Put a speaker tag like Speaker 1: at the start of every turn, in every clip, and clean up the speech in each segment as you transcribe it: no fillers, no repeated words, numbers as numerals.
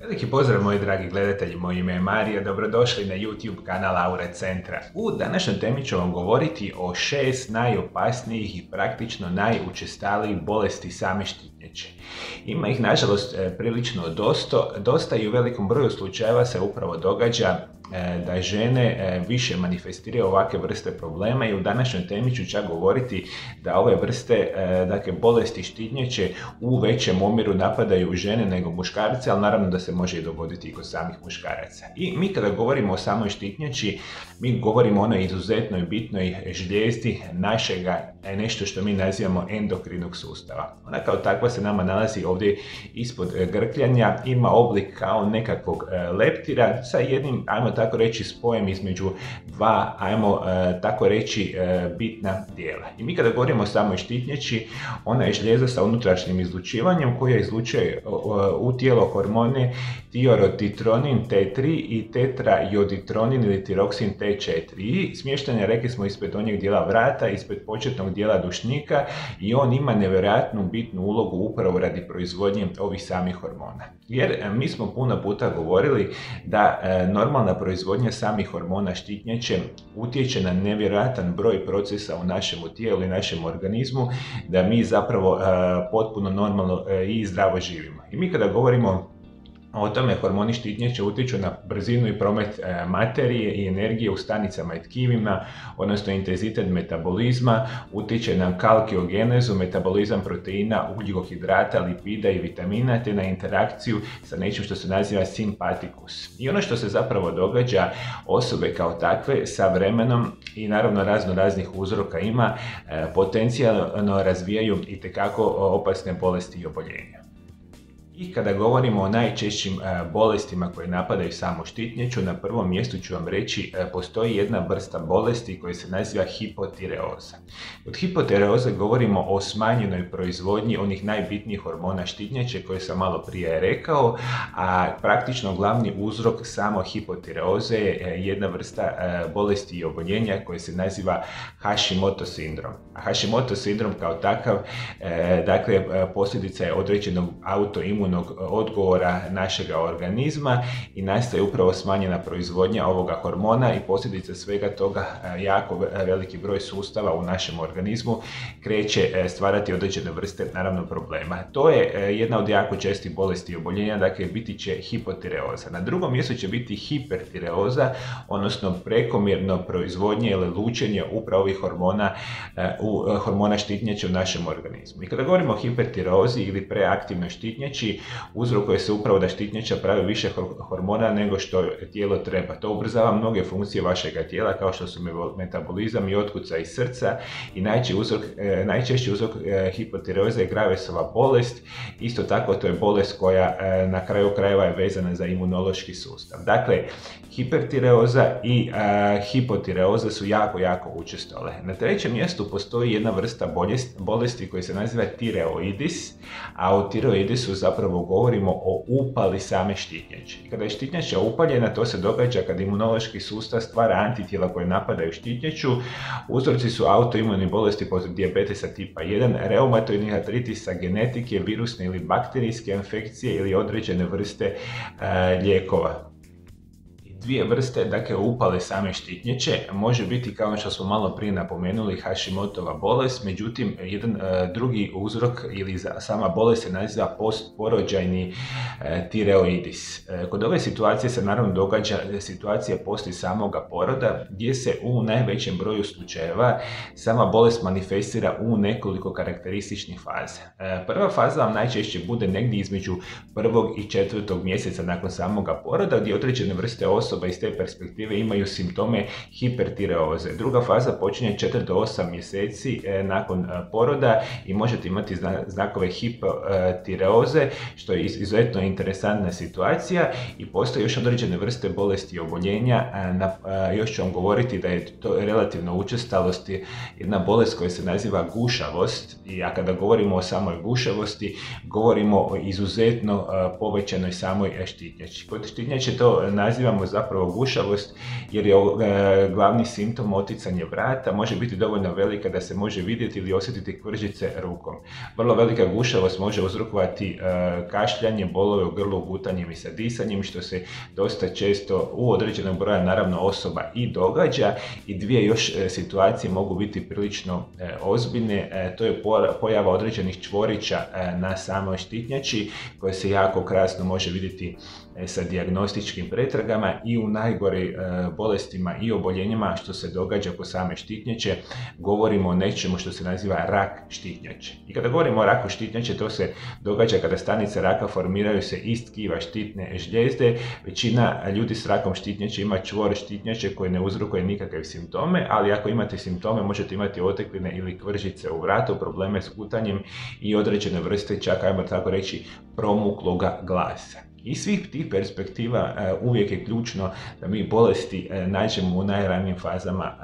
Speaker 1: Veliki pozdrav moji dragi gledatelji, moje ime je Marija, dobrodošli na YouTube kanal Aure Centra. U današnjoj temi ću vam govoriti o 6 najopasnijih i praktično najučestalijih bolesti same štitnjače. Ima ih nažalost prilično dosta i u velikom broju slučajeva se upravo događa da žene više manifestiraju ovakve vrste problema i u današnjoj temi ću čak govoriti da ove vrste bolesti štitnjače u većem omjeru napadaju žene nego muškarce, ali naravno da se može i dogoditi i kod samih muškaraca. I mi kada govorimo o samoj štitnjači, mi govorimo o onoj izuzetnoj bitnoj žlijezdi našega, nešto što mi nazivamo endokrinog sustava. Ona kao takva se nama nalazi ovdje ispod grkljanja, ima oblik kao nekakvog leptira sa jednim, ajmo tako reći, spojem između dva, ajmo tako reći, bitna dijela. I mi kada govorimo o samoj štitnjači, ona je žlijezda sa unutrašnjim izlučivanjem koja izlučuje u tijelo hormone tiorotitronin T3 i tetrajoditronin ili tiroksin T4. I smješten je, rekli smo, ispred donjeg dijela vrata, ispred početnog dijela dušnika i on ima nevjerojatnu bitnu ulogu upravo radi proizvodnje ovih samih hormona. Jer mi smo puno puta govorili da normalna proizvodnja samih hormona štitnjače utječe na nevjerojatan broj procesa u našem tijelu i našem organizmu, da mi zapravo potpuno normalno i zdravo živimo. I mi kada govorimo o tome, hormoni štitnjače utječu na brzinu i promet materije i energije u stanicama i tkivima, odnosno intenzitet metabolizma, utječe na kalkiogenezu, metabolizam proteina, ugljikohidrata, lipida i vitamina, te na interakciju sa nečim što se naziva simpatikus. I ono što se zapravo događa, osobe kao takve sa vremenom i naravno raznih uzroka ima, potencijalno razvijaju itekako opasne bolesti i oboljenja. I kada govorimo o najčešćim bolestima koje napadaju samu štitnjaču, na prvom mjestu ću vam reći postoji jedna vrsta bolesti koja se naziva hipotireoza. Kod hipotireoze govorimo o smanjenoj proizvodnji onih najbitnijih hormona štitnjače koje sam malo prije rekao, a praktično glavni uzrok samo hipotireoze je jedna vrsta bolesti i oboljenja koje se naziva Hashimoto sindrom. Hashimoto sindrom kao takav, dakle, posljedica je određenog autoimunog odgovora našega organizma i nastaje upravo smanjena proizvodnja ovoga hormona i posljedica svega toga jako veliki broj sustava u našem organizmu kreće stvarati određene vrste, naravno, problema. To je jedna od jako čestih bolesti i oboljenja, dakle biti će hipotireoza. Na drugom mjestu će biti hipertireoza, odnosno prekomjerno proizvodnje ili lučenje upravo ovih hormona štitnjače u našem organizmu. I kada govorimo o hipertireozi ili preaktivnoj štitnjači, uzrokuje se upravo da štitnjača pravi više hormona nego što tijelo treba. To ubrzava mnoge funkcije vašega tijela, kao što su metabolizam i otkucaj srca, i najčešći uzrok hipotireoze je Gravesova bolest. Isto tako, to je bolest koja na kraju krajeva je vezana za imunološki sustav. Dakle, hipertireoza i hipotireoza su jako učestale. Na trećem mjestu postoji jedna vrsta bolesti koja se naziva tireoidis, a o tireoidisu zapravo govorimo o upali same štitnjače. Kada je štitnjača upaljena, to se događa kad imunološki sustav stvara antitijela koje napadaju štitnjaču. Uzroci su autoimuni bolesti poput dijabetesa tipa 1, reumatoidnih artritisa, genetike, virusne ili bakterijske infekcije ili određene vrste lijekova. Dvije vrste, dakle, upale same štitnjače može biti, kao što smo malo prije napomenuli, Hashimotova bolest, međutim jedan drugi uzrok ili sama bolest se naziva postporođajni tireoidis. Kod ove situacije se naravno događa situacija poslije samoga poroda, gdje se u najvećem broju slučajeva sama bolest manifestira u nekoliko karakterističnih faza. Prva faza vam najčešće bude negdje između 1. i 4. mjeseca nakon samoga poroda, gdje određene vrste osoba iz te perspektive imaju simptome hipertireoze. Druga faza počinje 4 do 8 mjeseci nakon poroda i možete imati znakove hipotireoze, što je izuzetno interesantna situacija, i postoje još određene vrste bolesti i oboljenja. Još ću vam govoriti da je to relativno učestalost jedna bolest koja se naziva gušavost, a kada govorimo o samoj gušavosti govorimo o izuzetno povećanoj samoj štitnjači. Kod štitnjače to nazivamo zapravo gušavost, jer je glavni simptom oticanje vrata, može biti dovoljno velika da se može vidjeti ili osjetiti kvržice rukom. Vrlo velika gušavost može uzrokovati kašljanje, bolove u grlu, gutanjem i sa disanjem, što se dosta često u određenog broja naravno osoba i događa. I dvije još situacije mogu biti prilično ozbiljne, to je pojava određenih čvorića na samoj štitnjači koje se jako krasno može vidjeti sa dijagnostičkim pretragama i u najgore bolestima i oboljenjima što se događa kod same štitnjače govorimo o nečemu što se naziva rak štitnjače. I kada govorimo o raku štitnjače, to se događa kada stanice raka formiraju se iz tkiva štitne žljezde. Većina ljudi s rakom štitnjače ima čvor štitnjače koji ne uzrokuje nikakve simptome, ali ako imate simptome možete imati otekline ili kvržice u vratu, probleme s gutanjem i određene vrste, čak ajmo tako reći, promukloga glasa. Iz svih tih perspektiva uvijek je ključno da mi bolesti nađemo u najranijim fazama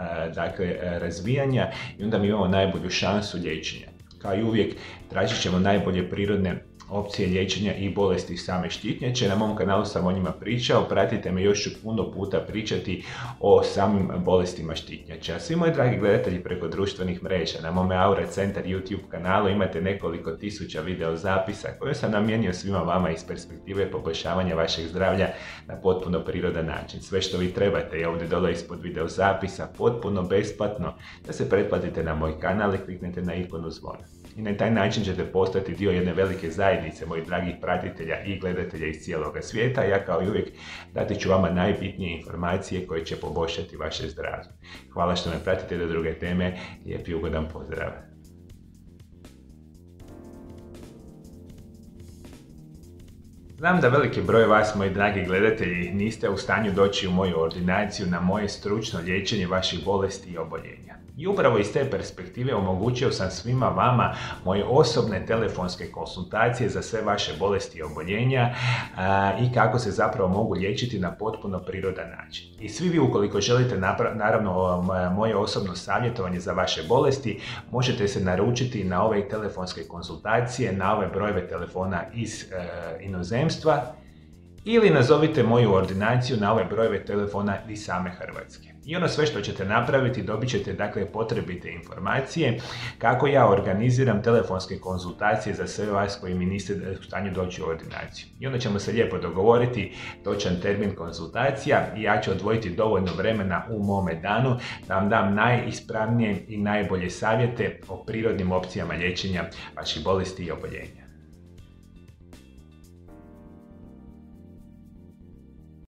Speaker 1: razvijanja i onda mi imamo najbolju šansu liječenja. Kao i uvijek tražit ćemo najbolje prirodne opcije liječenja i bolesti same štitnjače. Na mom kanalu sam o njima pričao, pratite me, još ću puno puta pričati o samim bolestima štitnjače. A svi moji dragi gledatelji preko društvenih mreža, na mome Aura Centar YouTube kanalu imate nekoliko tisuća video zapisa koje sam namijenio svima vama iz perspektive poboljšavanja vašeg zdravlja na potpuno prirodan način. Sve što vi trebate je ovdje dole ispod video zapisa, potpuno besplatno, da se pretplatite na moj kanal i kliknete na ikonu zvona. I na taj način ćete postati dio jedne velike zajednice mojih dragih pratitelja i gledatelja iz cijeloga svijeta. Ja kao i uvijek dati ću vama najbitnije informacije koje će poboljšati vaše zdravlje. Hvala što me pratite do druge teme. Lijep i ugodan pozdrav. Znam da veliki broj vas, moji dragi gledatelji, niste u stanju doći u moju ordinaciju na moje stručno liječenje vaših bolesti i oboljenja. I upravo iz te perspektive omogućio sam svima vama moje osobne telefonske konsultacije za sve vaše bolesti i oboljenja i kako se zapravo mogu liječiti na potpuno prirodan način. I svi vi, ukoliko želite naravno moje osobno savjetovanje za vaše bolesti, možete se naručiti na ove telefonske konsultacije, na ove brojeve telefona iz inozemstva, ili nazovite moju ordinaciju na ove brojeve telefona iz same Hrvatske. I ono sve što ćete napraviti, dobit ćete potrebite informacije kako ja organiziram telefonske konzultacije za sve vas koji mi niste u stanju doći u ordinaciju. I onda ćemo se lijepo dogovoriti točan termin konzultacija i ja ću odvojiti dovoljno vremena u mome danu da vam dam najispravnije i najbolje savjete o prirodnim opcijama liječenja vaših bolesti i oboljenja.